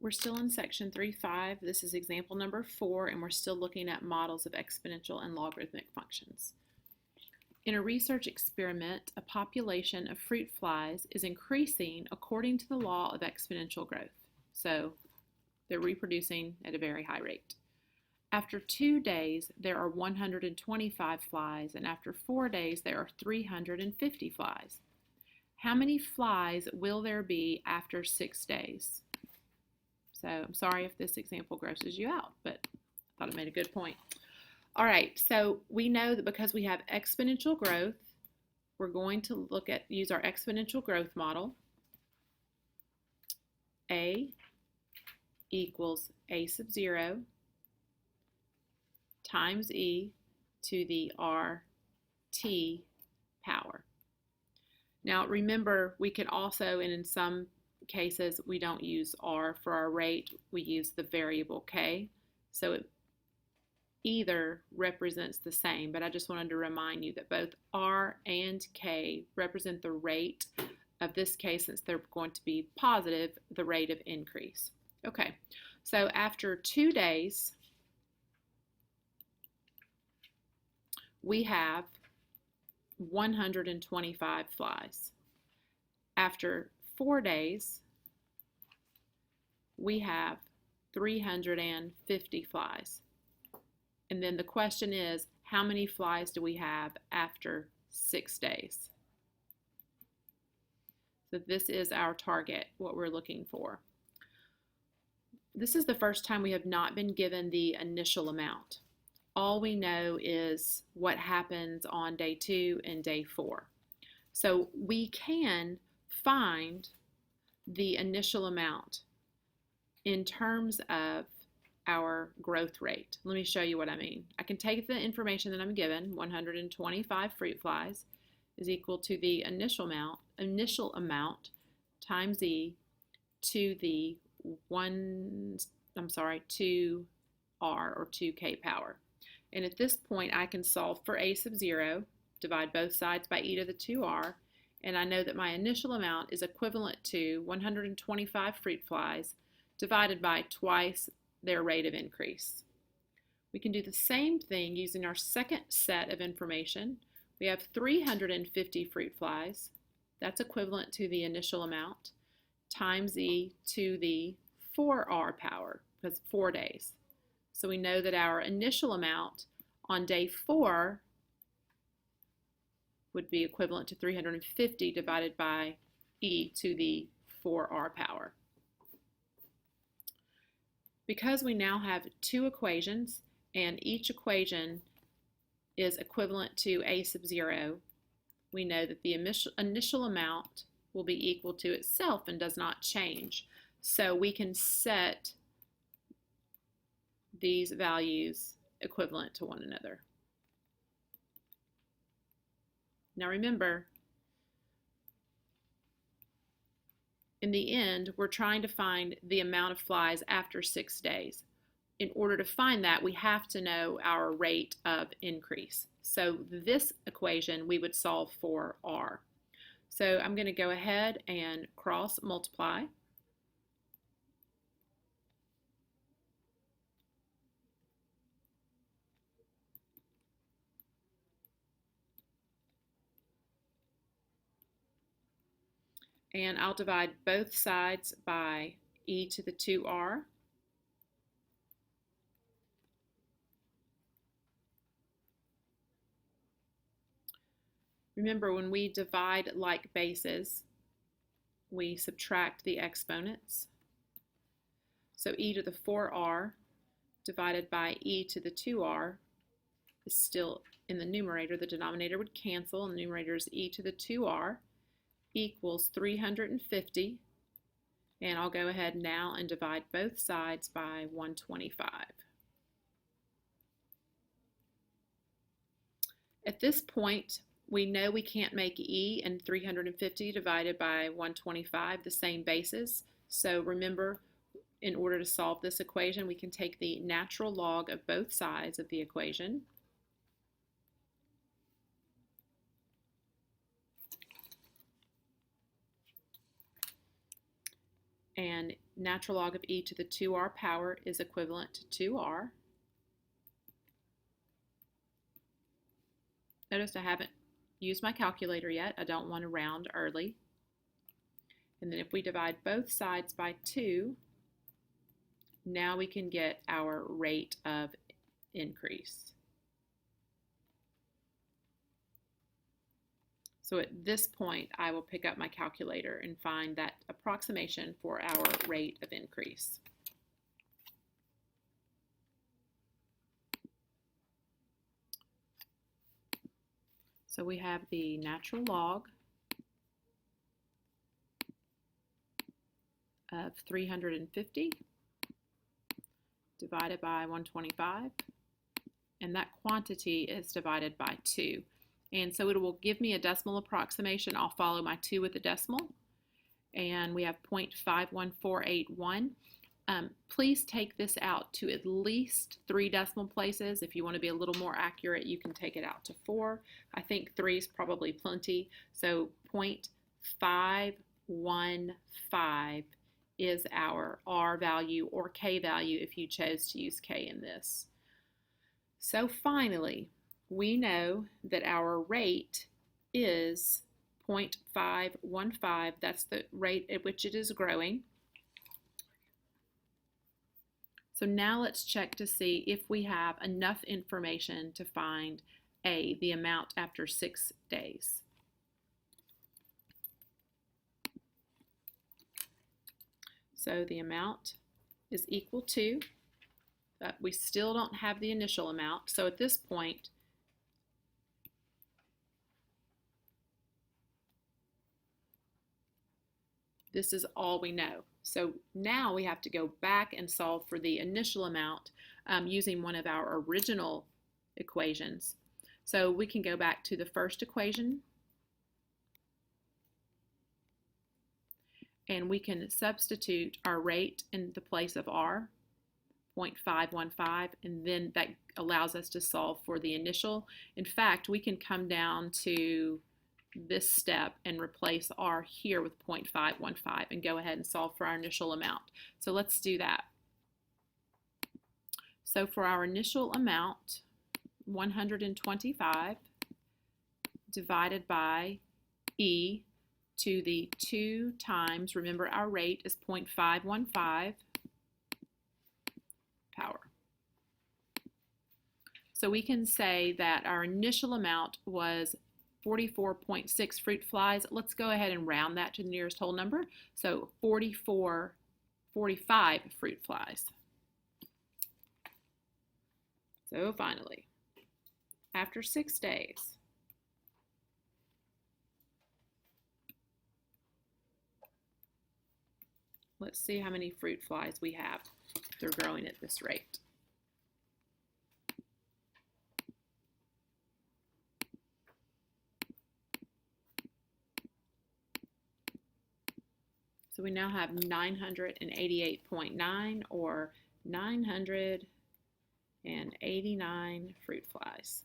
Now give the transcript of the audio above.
We're still in section 3.5. This is example number 4, and we're still looking at models of exponential and logarithmic functions. In a research experiment, a population of fruit flies is increasing according to the law of exponential growth. So they're reproducing at a very high rate. After 2 days, there are 125 flies, and after 4 days, there are 350 flies. How many flies will there be after 6 days? So I'm sorry if this example grosses you out, but I thought it made a good point. All right, so we know that because we have exponential growth, we're going to use our exponential growth model. A equals a sub 0 times e to the RT power. Now remember, we can also, and in some cases we don't use R for our rate, we use the variable K. So it either represents the same, but I just wanted to remind you that both R and K represent the rate of this case, since they're going to be positive, the rate of increase. Okay, so after 2 days, we have 125 flies. After 4 days, we have 350 flies. And then the question is, how many flies do we have after 6 days? So this is our target, what we're looking for. This is the first time we have not been given the initial amount. All we know is what happens on day 2 and day 4. So we can find the initial amount in terms of our growth rate. Let me show you what I mean. I can take the information that I'm given, 125 fruit flies is equal to the initial amount times e to the 2r or 2k power. And at this point I can solve for a sub 0, divide both sides by e to the 2r, and I know that my initial amount is equivalent to 125 fruit flies divided by twice their rate of increase. We can do the same thing using our second set of information. We have 350 fruit flies. That's equivalent to the initial amount times e to the 4r power, because 4 days. So we know that our initial amount on day 4 would be equivalent to 350 divided by e to the 4r power. Because we now have 2 equations and each equation is equivalent to a sub 0, we know that the initial amount will be equal to itself and does not change. So we can set these values equivalent to one another. Now remember, in the end, we're trying to find the amount of flies after 6 days. In order to find that, we have to know our rate of increase. So this equation, we would solve for R. So I'm going to go ahead and cross multiply. And I'll divide both sides by e to the 2r. Remember, when we divide like bases, we subtract the exponents. So e to the 4r divided by e to the 2r is still in the numerator. The denominator would cancel, and the numerator is e to the 2r equals 350, and I'll go ahead now and divide both sides by 125. At this point, we know we can't make e and 350 divided by 125 the same bases. So remember, in order to solve this equation, we can take the natural log of both sides of the equation. and natural log of e to the 2r power is equivalent to 2r. Notice I haven't used my calculator yet. I don't want to round early. And then if we divide both sides by 2, now we can get our rate of increase. So at this point, I will pick up my calculator and find that approximation for our rate of increase. So we have the natural log of 350 divided by 125, and that quantity is divided by 2. And so it will give me a decimal approximation. I'll follow my 2 with the decimal, and we have 0.51481. Please take this out to at least 3 decimal places. If you want to be a little more accurate, you can take it out to 4. I think 3 is probably plenty. So 0.515 is our R value or K value if you chose to use K in this. So finally, we know that our rate is 0.515. That's the rate at which it is growing. So now let's check to see if we have enough information to find A, the amount after 6 days. So the amount is equal to, but we still don't have the initial amount. So at this point, this is all we know. So now we have to go back and solve for the initial amount using one of our original equations. So we can go back to the first equation, and we can substitute our rate in the place of R, 0.515, and then that allows us to solve for the initial. In fact, we can come down to this step and replace R here with 0.515 and go ahead and solve for our initial amount. So let's do that. So for our initial amount, 125 divided by E to the 2 times, remember our rate is 0.515 power. So we can say that our initial amount was 44.6 fruit flies. Let's go ahead and round that to the nearest whole number. So 45 fruit flies. So finally, after 6 days, let's see how many fruit flies we have. They're growing at this rate. So we now have 988.9 or 989 fruit flies.